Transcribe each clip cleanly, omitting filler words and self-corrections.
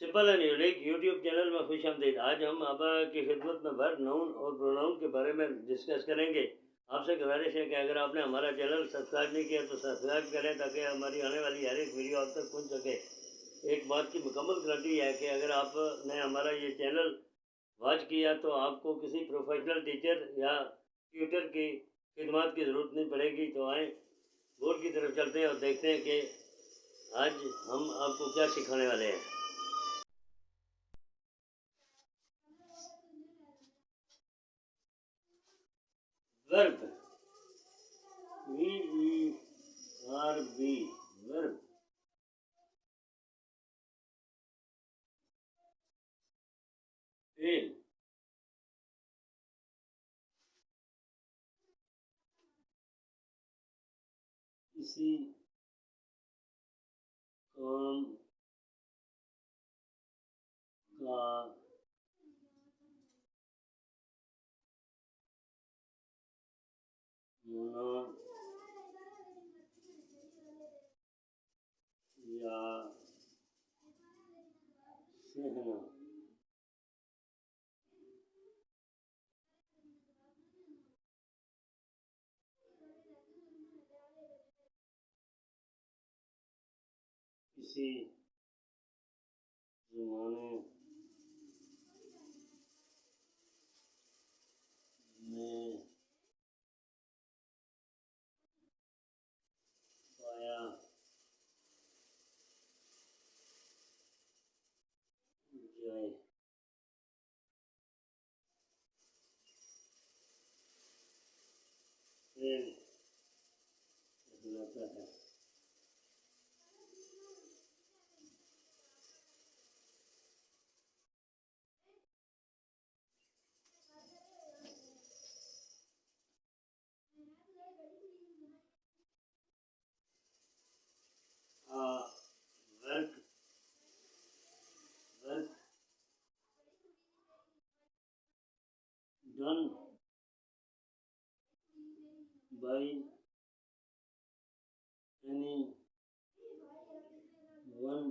Simple and unique YouTube channel में खुशामदीद। आज हम आप की खिदमत में वर्ब, नाउन और प्रोनाउन के बारे में डिस्कस करेंगे। आपसे गुजारिश है कि अगर आपने हमारा चैनल सब्सक्राइब नहीं किया तो सब्सक्राइब करें ताकि हमारी आने वाली हर एक वीडियो आप तक पहुंच सके। एक बात की मुकम्मल गारंटी है कि अगर आपने हमारा ये चैनल वॉच किया तो आपको किसी प्रोफेशनल टीचर या ट्यूटर की खिदमत की ज़रूरत नहीं पड़ेगी। तो आएँ बोर्ड की तरफ चलते हैं और देखते हैं कि आज हम आपको क्या सिखाने वाले हैं। Verb, VERB, verb. फेल, किसी काम का होना या सहना, किसी ज़माने में पाया जाए। फेल कहलाता है। Work, work done by any one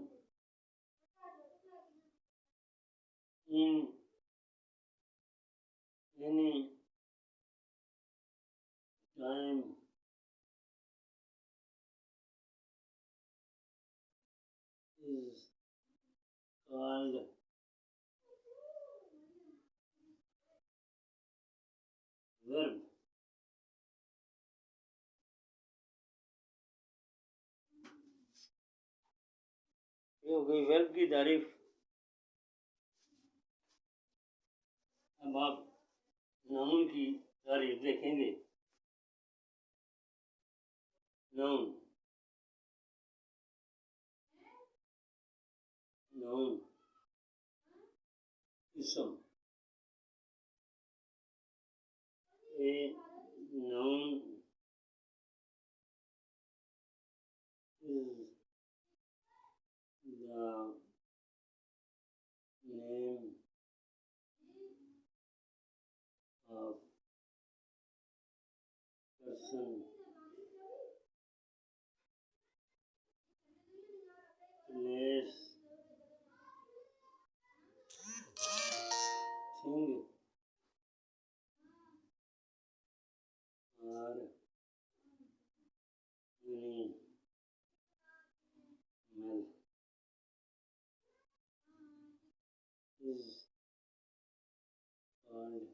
in any time is called verb। ये हो गई वर्ब की तारीफ। अब आप नाउन की तारीफ देखेंगे। नाउन, नाउन इसम। A noun is the name of person, place, thing or animal is called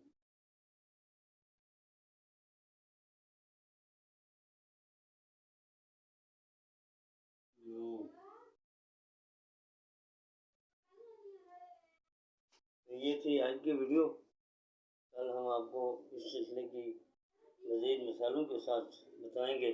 noun। तो ये थी आज की वीडियो। कल हम आपको इस सिलसिले की मज़ीद मिसालों के साथ बताएंगे।